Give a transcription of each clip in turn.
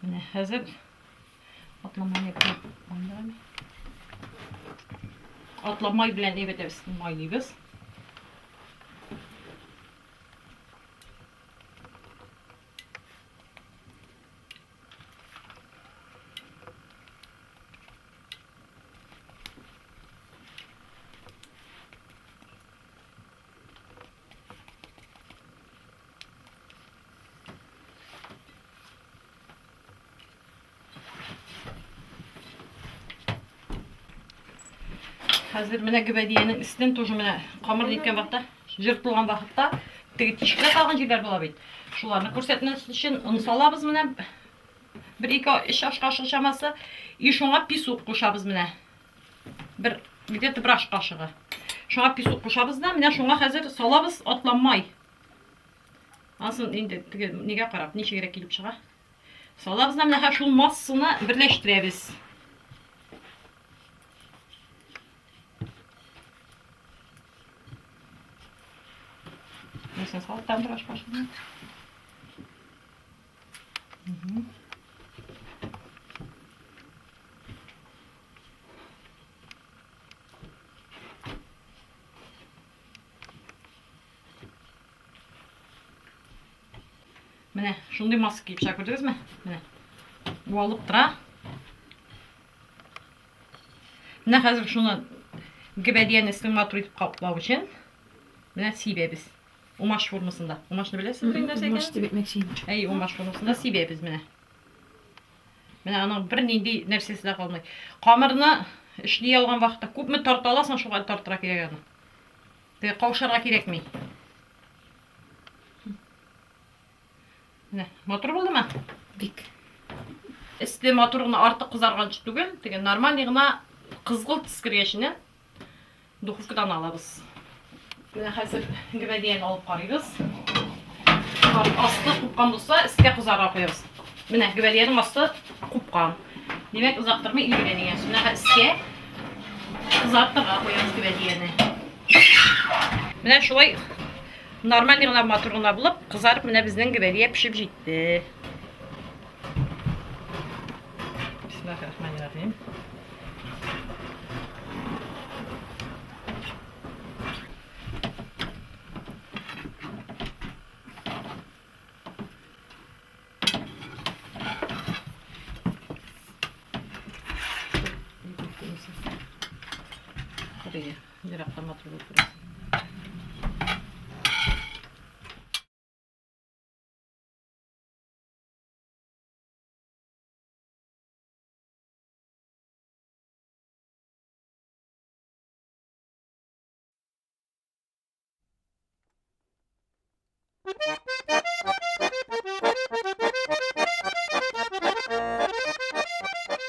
Mine hazır. Atlamayı yapalım. Atlamayı bilen evet evsin maylıyız. Hazır mine gübediyenin üstünden tuşu mine kamır deyken vaxtda, jırtılgan vaxtda tegi tişikle kalgan şeyler bulabilir. Şularını ko'rsatmasi için un salabız mine 1-2 aş kaşığı şaması. Şuna pis su qo'shamiz mine. Bir aş kaşığı. Şuna pis su qo'shamiz da mine şuna hazır salabız atlanmay. Aslın endi nega qarab, necha kerak kelib chiqa. Salabız da mine şu massasını birleştiremiz. Mesela salttan biraz başlayalım. Mine şunday maske giyip şey gördünüz mü? Mine. Bu alıp tura. Mine hazır şunu gübediyenin üstüne matur etip kaplav için. Mine sibemiz. Umaş formasında. Umaşını bilirsiniz mi? Umaş demek mekşiyim. Ey umaş formasında sibemiz mine. Mine anın bir nindi nersesi de kalmay. Kamerını işley algan vaqtda ko'pmi tarta alasan şuga tartıra kerak аны. Te qavşarga kerakmi? Mine, motor bo'ldimi? Bik. Üstü motorunu artık kızargançı tugul. Tegen normalliğine kızgıl tiskirgeçini duxovkadan alabız. Mine hazır gübediyen alıp qarayız. Aslı qupqan bolsa üstüge kızarga qo'yamiz. Mine gübediyenin aslı qupqan. Demek uzaktırma ilgileniyor. Mine üstüge kızartırga qo'yamiz gübediyeni. Mine şulay normalliğine motoruna bulup kızarıp mine bizden gübediye pişip jetdi. Bismillahirrahmanirrahim. Buraya yıraklama oturuyoruz.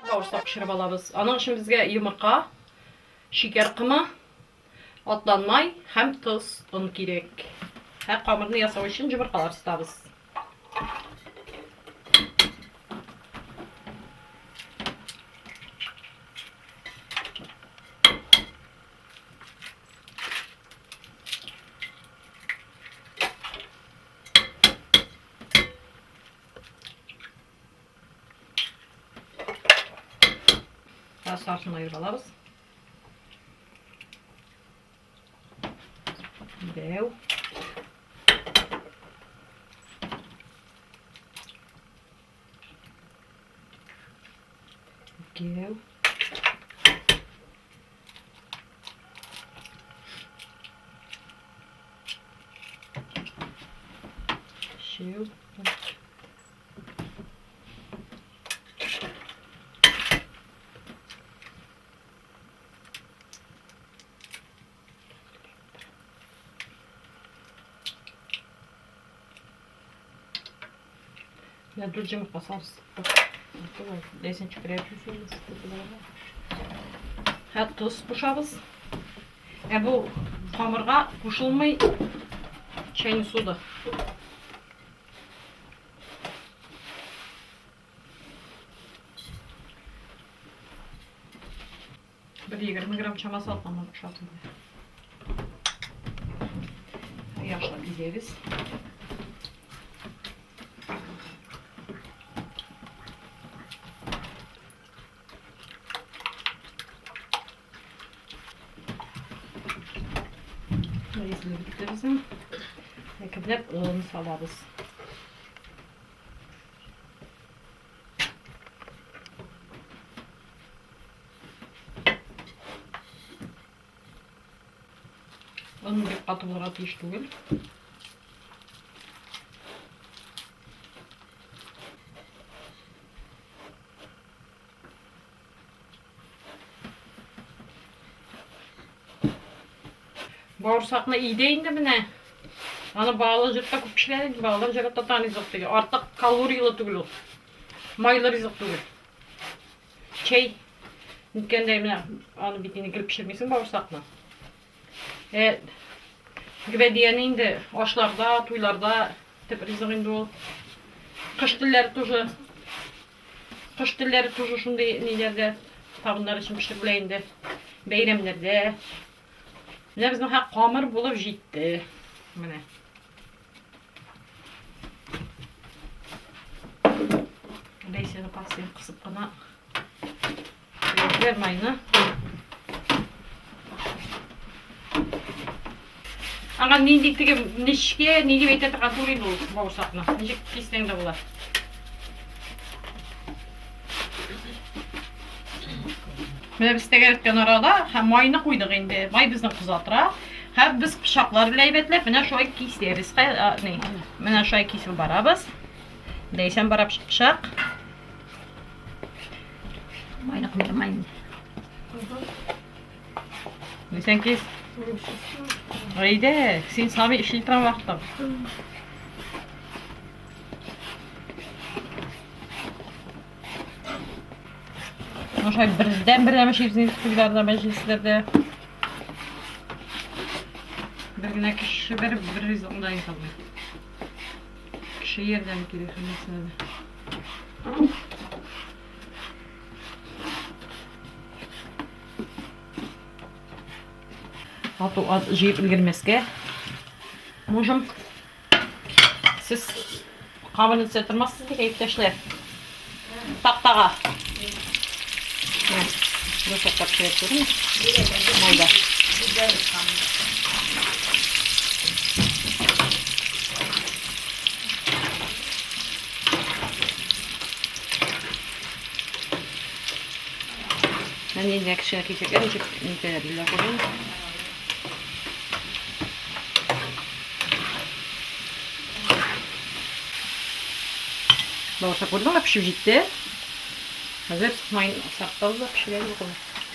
Kavursa pişirip alabız. Anın için bizge yumurta, şeker kımı, atlanmay, hem tuz, un kerek. Her kamırını yasav için yumurtalar tutabız. Sarsını ayırıp alabız. Dev. Gev. Şiu. Ya duracağım basarız. Leysen çıkarıyorsunuz. Ha tuz koşarız. Bu hamurga koşulmay çayını suda. Bir 20 gram çaması atmamam şartında. Yaşla biliriz. Ezilip bitti bizim. Ekibler ığını salabız. Onun bir katı olarak hiç değil. Bağırsakla iyi değil de mi ne? Ana bağlacakta kupişler bağlacakta tane zıptı. Artık kalori yılı mayları zıptı. Kendimle anı bittiğini girip pişirmişsin bağırsakla. Güvediyenin de aşlarda, tuylarda teprizliğinde ol. Kış dilleri tuzlu şunda nelerde tavınlar için pişirileyinde. Beyramlarda. Ne bizim hak kamır bulup jitti. Mene. Neyse pasayım kısıp bana vermeyin. Aga nindiktige nişke nidi beyte takaturin dolu bağırsakla. Nişik pislen de bular. Mene biz tegeretken arada hem mayını koyduk indi. May bizden kızartıra. Hem biz pişakları leybetlep mene şu iki isteriz. Mene şu iki isil barabız. Deysen barab pişak. Mayını koydum mayını. Deysen kes. Haydi, sen sami işleten vaktim. Şöyle birden şeysiniz kuyularda, meclislerde. Bir güne kişi verip bir rizonda inşallah. Kişi yerden gidiyor mesela. Hatta jiyip ilgirmezke. Muşum siz kabını setirmezsiniz diye ipteşler. Taktağa. Bu çok da şey yapıyorum. Mayda. Ben yine kişiye çekerim. Nitelerle koyayım. Bağırsak koydum da pişip gitti. Hazır mayın sarkıtarız da pişirelim bakalım.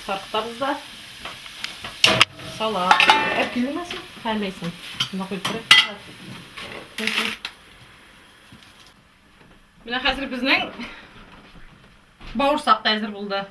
Sarkıtarız da salat. Hep gülmesin. Her neyse. Buna koyup bırak. Buna hazır bizden bağırsak da hazır buldu.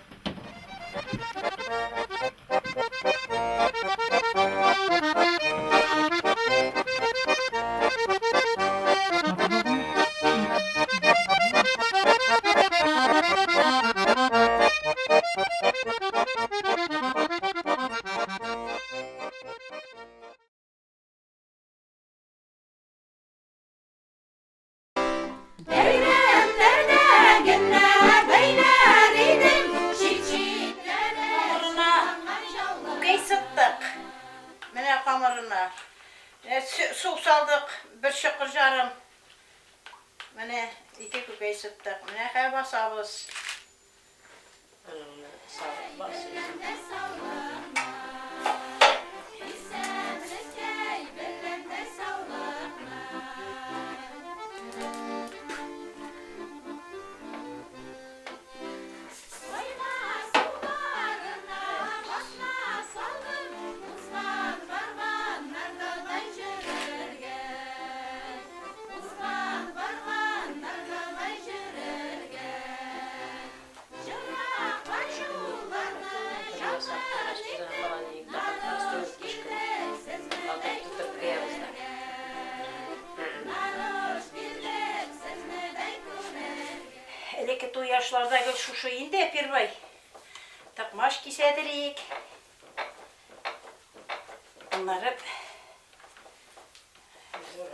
Su saldık, bir şıkır jarım. Mene iki köpeği sıktık. Mene kaya basabız. Eleki tu yaşlardaki şuşu indi Pirbay. Takmaş kisedirik. Bunları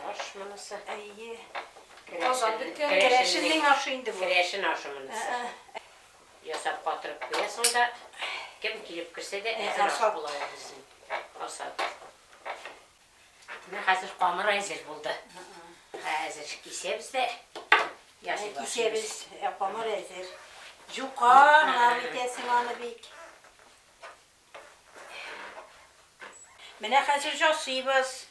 Aş manası. iyi. Kreşinin Kreşinin aşı indi bu. Kreşin aşı manası. Yasap batırıp koyasın da kim girip kirse de ezin aş bulayabilirsin. Asat. Мен хәзер камыр әзер булды. Хәзер кисәбез дә. Кисебіз yapamır ezer. Juka, nabitesin anı bik. Mene hazır josibız.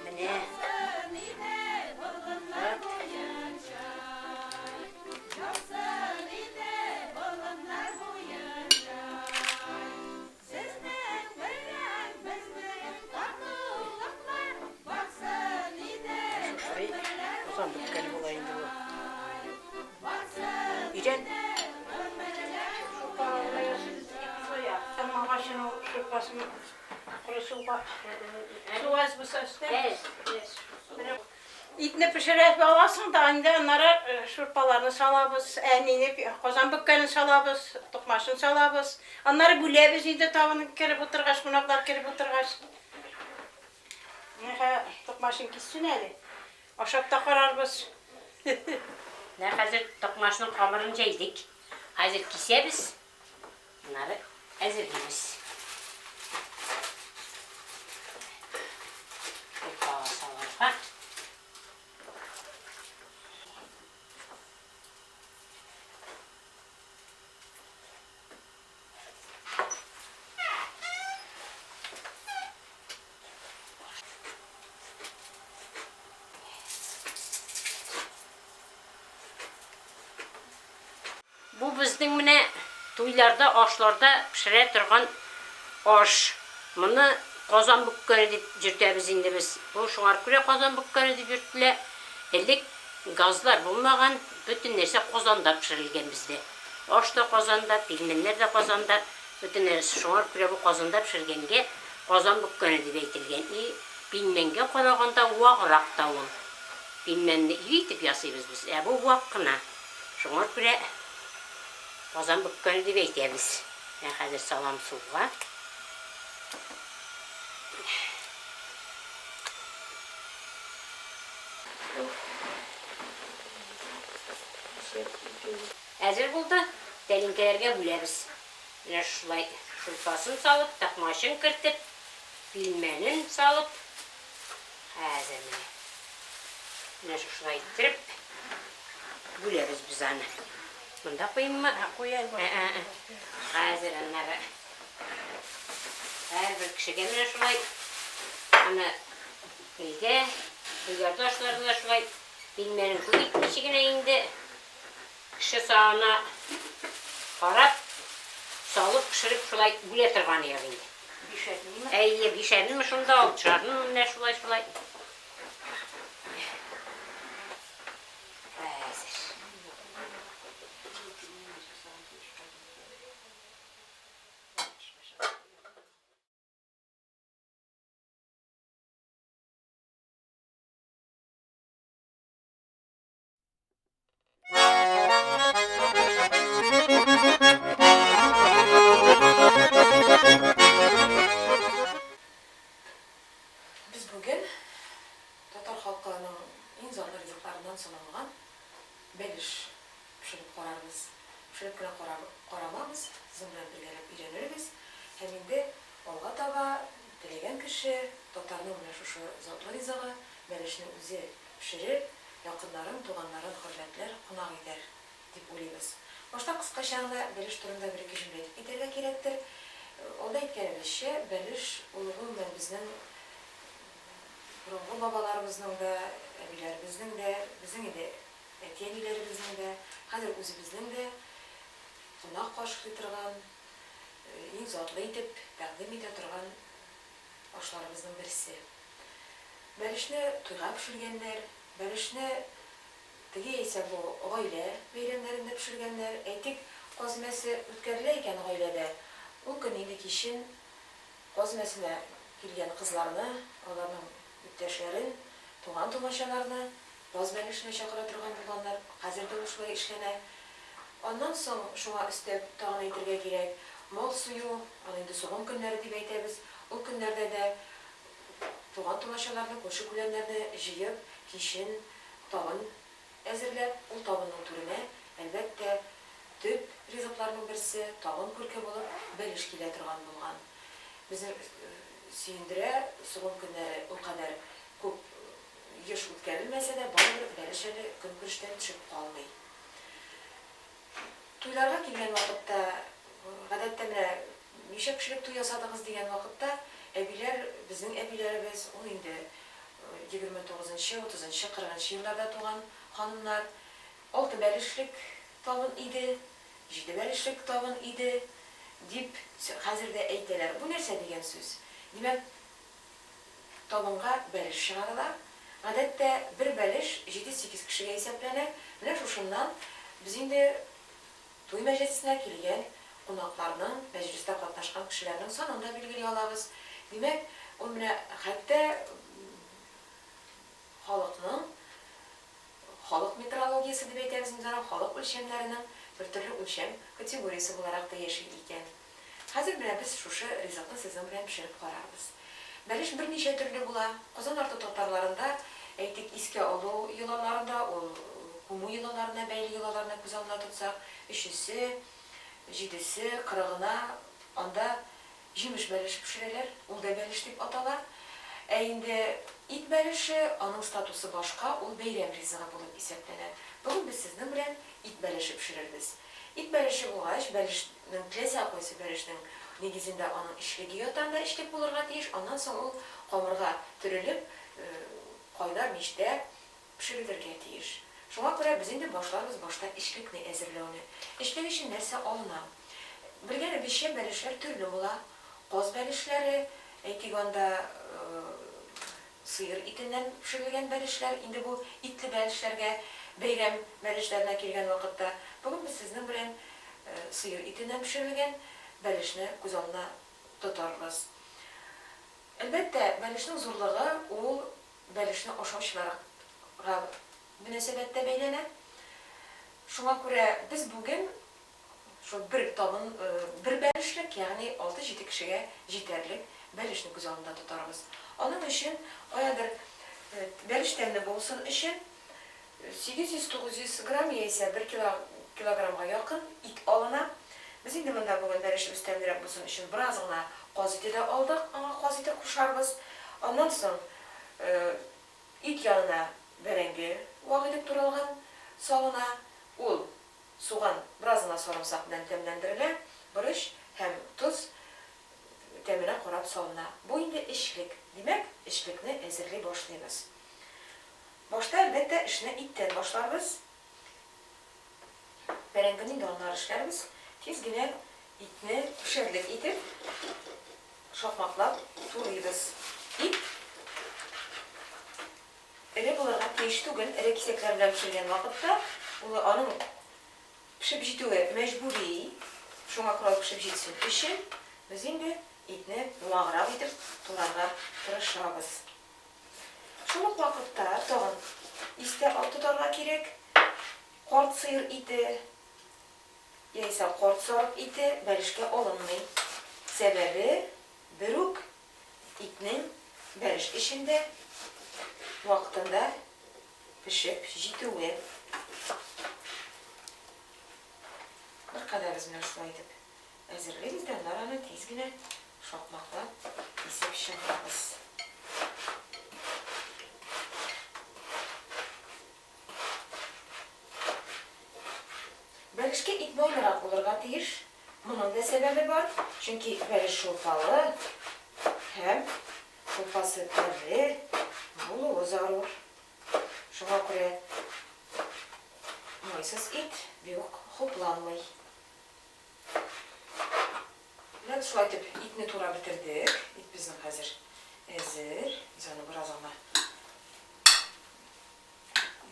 Mene. Ozan bükkeli bulayım bu. İren. Sen mağaşın o şurpasını kurusu bak. Su az bu sesle. İtini pişirip alasın da onlara şurpalarını salabız, enini, kozan bükkeni salabız, tukmaşını salabız. Onları gülebiz, indi tavanı kerip oturgaç, bunaklar kerip oturgaç. Tukmaşın gitsin eli. Aşapta kararбыз. Ne hazır tokmaşının kamırını yedik. Hazır kisəbiz. Bunları hazırlayırız. Bir bağa salarlar. Bu bizning менә туйларда, ашларда пешерә торган аш. Моны казан бүккәне дип йөртәбез инде без. Бу шуңар күрә казан бүккәне дип йөртелә. Элек газлар булмаган, бөтен нәрсә казанда пешерелгән бездә. Аш та казанда, пилменнәр дә казанда, бөтен нәрсә шуңар күрә бу казанда пешергәнгә казан бүккәне дип әйтелгән. Пилменгә караганда ваграк та ул. Пилменне итеп ясыйбыз без. Бу вак кына. Шуңар күрә Ozan bükkeni diye bekleriz. Ben hazır salam suğa. Hazır buldu. Delinkelerge böleriz. Yine şulay şurpasını salıp, takmaşını kırtıp, bilmenin salıp. Hazır mı? Yine şulay ittirip böleriz biz anı. Bunda koyayım mı? Koyayım. Hazır onları. Her bir kişi gelene şulay. Ana bilge, bilgardaşları da şulay bilmenin bu içine indi. Kişi sağına karab, salıp pişirip şulay güle tırganı yer indi. Pişerdin mi? Eyye pişerdin mi şunu da alıp çıkardın ne şulay. Hazır. Biz bugün Tatar halkının en zorlu rızıklarından sanılgan beliş pişirip korarız. Pişirip güne koramamız, zımran birgelip iğreniriz. Hem indi olga taba, dilegen kişi, Tatar'ın şu zorlu rızığı, belişini üzü pişirir, yakınların, tuğanların, hürmetler, konak eder deyip ulayız. Başta kıskaşağında beliş turunda bir iki cümle edip giderge gerektir. O da etkenimizce beliş uygun ve bizden Burunlu babalarımızın da, ebilerimizin de, bizim de, etiyenilerimizin de, hazır özümüzün de konak koşuqlı turgan, en zorlu edip, təqdim ete turgan aşlarımızın birisi. Bəlişni tuyğa pişirgenler, bəlişni tigi ise bu oğayla beylemlerinde pişirgenler, etik kozmesi ütkərləyken oğaylada, o güneydi kişinin kozmesine kilgen kızlarını, onların mütteşlerin, tuğan tuğaşalarını, boz bəlişine çakıra turgan bulganlar, hazırda uşulay işlene. Ondan soň şuna üstep tağın etirge gerek, mol suyu, onu indi soğun günleri deyip eytemiz, o günlerde de tuğan tuğaşalarını, koşu gülenlerini jiyip, kişinin tağın ezirlep, o tağının türüne elbette төп ризыкларның берсе тагын күрке булып бәлеш килә торган булган. Безне сөендерә сугын көннәре ул кадәр күп еш үткәрелмәсә дә, барыбер бәлеш әле көнкүрештән төшеп калмый. Туйларга килгән вакытта, гадәттә менә ничә кешелек туй ясадыгыз дигән вакытта, әбиләр, безнең әбиләребез, ул инде 29-нчы, 30-нчы, 40-нчы елларда туган ханымнар 6 бәлешлек табын иде, 7 бәлешлек табын иде дип хәзер дә әйтәләр. Бу нәрсә дигән сүз? Димәк, табынга бәлеш чыгаралар. Гадәттә бер бәлеш 7-8 кешегә исәпләнә. Менә шушыннан без инде туй мәҗлесенә килгән кунакларның, мәҗлестә катнашкан кешеләрнең санын да билгели алабыз. Димәк, ул менә хәтта халык метрологиясе дип әйтәбез, халык үлчәмнәренең бер төрле үлчәм категориясе буларак да яши икән. Хәзер менә без шушы ризыкны сезнең белән пешереп карарбыз. Бәлеш берничә төрле була. Казан арты татарларында, әйтик, искә алу йолаларында, ул куму йолаларына, бәйле йолаларына күз алдына тотсак, 3-се, 7-се, 40-на, анда җимеш бәлеш пешерәләр, ул да бәлеш дип атала. Ә инде ит бәлеше, аның статусы башка, ул бәйрәм ризыгы булып исәпләнә. Бүген без сезнең белән ит бәлеше пешерербез. Ит бәлеше булгач, бәлешнең теләсә кайсы бәлешнең нигезендә аның ишлеге ятанда ишлек булырга тиеш, аннан соң ул камырга төрелеп, кайнар мичтә пешерелергә тиеш. Шуңа күрә без инде башларбыз башта ишлекне әзерләүне. Ишлек өчен нәрсә алына? Белгәнебезчә бәлешләр төрле була. Каз бәлешләре, әйтик анда сыер итеннән пешерелгән бәлешләр, инде бу итле бәлешләргә бәйрәм бәлешләренә килгән вакытта, бүген без сезнең белән сыер итеннән пешерелгән бәлешне күз алдына тотарбыз. Әлбәттә, бәлешнең зурлыгы ул бәлешне ашаучыларга мөнәсәбәттә бәйләнә. Шуңа күрә без бүген шул бер табын, бер бәлешлек, ягъни 6-7 кешегә җитәрлек бәлешне күз алдына тотарбыз. Аның өчен каядыр бәлеш тәмле булсын өчен 800-900 грамм яисә 1 килограммга якын ит алына. Без инде монда бүген бәлешебез тәмлерәк булсын өчен бераз гына каз ите дә алдык, аңа каз ите кушарбыз. Аннан соң ит янына бәрәңге вак итеп туралган салына, ул суган бераз гына сарымсак белән тәмләндерелә, борыч һәм туз тәменә карап салына. Бу инде эшлек. Димәк, эшлекне әзерли башлыйбыз. Башта әлбәттә эшне иттән башларбыз. Бәрәңгене яннар эшләрбез. Тиз генә итне пешерлек итеп, шакмаклап турыйбыз. Ит эре булырга тиеш түгел, эре кисәкләр белән пешергән вакытта, ул аның пешеп җитүе мәҗбүри. Шуңа күрә пешеп җитсен өчен без инде итне ваграк итеп турарга тырышабыз. Шул ук вакытта тагын истә тотарга кирәк. Карт сыер ите яисә карт сарык ите бәлешкә алынмый. Сәбәбе бер үк итнең бәлеш эчендә вакытында пешеп җитүе. Беркадәр без менә шулай итеп әзерләйбез дә, аны тиз генә шакмаклап исеп чыгарабыз. Бәлешкә ит байлырак булырга тиеш. Моның да сәбәбе бар. Чөнки бәлеш шулпалы һәм шулпасы тәмле булуы зарур. Шуңа күрә майсыз ит бик хупланмый. Менә шулай итеп итне тура бетердек. Ит безнең хәзер әзер. Без аны бераз гына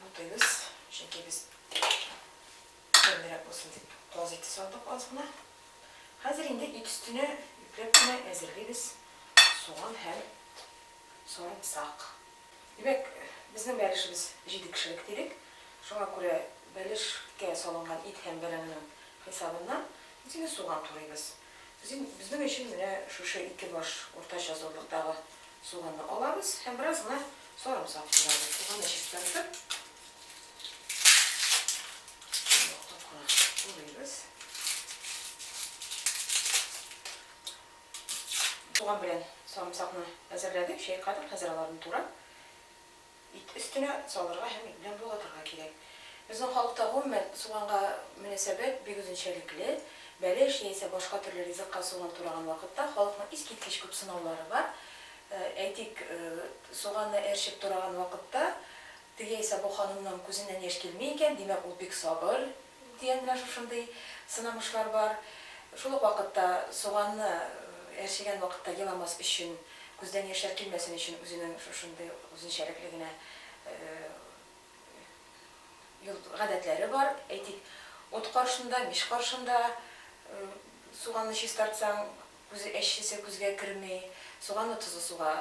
бутыйбыз. Чөнки без тәмлерәк булсын дип каз ите салдык аз гына. Хәзер инде ит өстенә юкләп кенә әзерлибез суган һәм сарымсак. Димәк, безнең бәлешебез 7 кешелек дидек. Шуңа күрә бәлешкә салынган ит һәм бәрәңгенең хисабыннан итне суган турыйбыз. Безнең өчен менә шушы 2 баш уртача зурлыктагы суганны алабыз һәм бераз гына сарымсак куябыз. Суганны чистартып, Турыйбыз. Туган белән самсакны әзерләдек, чайкадык, хәзер аларны турап. Ит өстенә салырга һәм ит белән булатырга кирәк. Безнең халыкта гомумән суганга мөнәсәбәт бик үзенчәлекле. Бәлеш яисә башка төрле ризыкка суган тураган вакытта халыкның искиткеч күп сынаулары бар. Әйтик, суганны әрчеп тураган вакытта теге яисә бу ханымның күзеннән яшь килмәй икән, димәк ул бик сабыр дигәннәр шушындый сынамышлар бар. Шул ук вакытта суганны әрчегән вакытта еламас өчен, күздән яшьләр килмәсен өчен үзенең шушындый үзенчәлекле генә гадәтләре бар. Әйтик, от каршында, миш каршында суганны чистартсаң, күзе әчесе күзгә керми, суганны тузы суга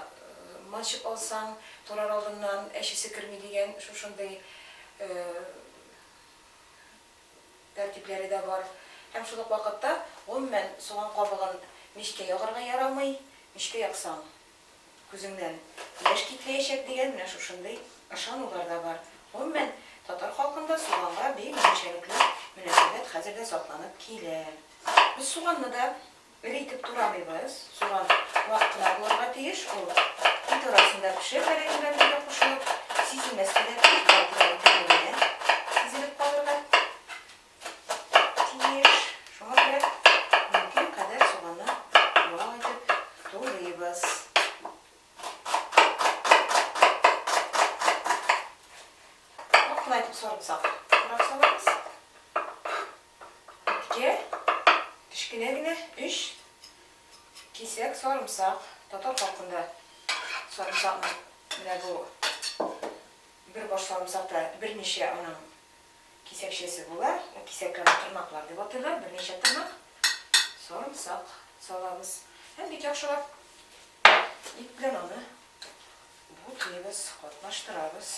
манчып алсаң, турар алдыннан әчесе керми дигән шушындый тәртипләре дә бар. Һәм шул ук вакытта гомумән суган кабыгын мишкә ягырга ярамый, мишкә яксаң күзеңнән яшь китмәячәк дигән менә шушындый ышанулар да бар. Гомумән татар халкында суганга бик үзенчәлекле мөнәсәбәт хәзер дә сакланып килә. Без суганны да итеп турамыйбыз. Суган вакытына булырга тиеш, ул ит арасында пешеп, бәрәңгеләр белән кушылып, сизелмәскә дә сизелеп калырга тиеш. Шуңа күрә мөмкин кадәр суганны юган итеп турыйбыз. Вакытына итеп сарымсак турап салабыз. Иткә кечкенә генә 3 кисәк сарымсак. Татар халкында сарымсакны менә бу бер баш сарымсакта берничә аның кисәкчәсе була. Кисәкләрне тырнаклар дип атыйлар, берничә тырнак сарымсак салабыз. Һәм бик яхшылап ит белән аны бутыйбыз, катнаштырабыз.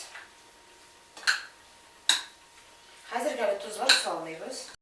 Хәзергә тузлар салмыйбыз.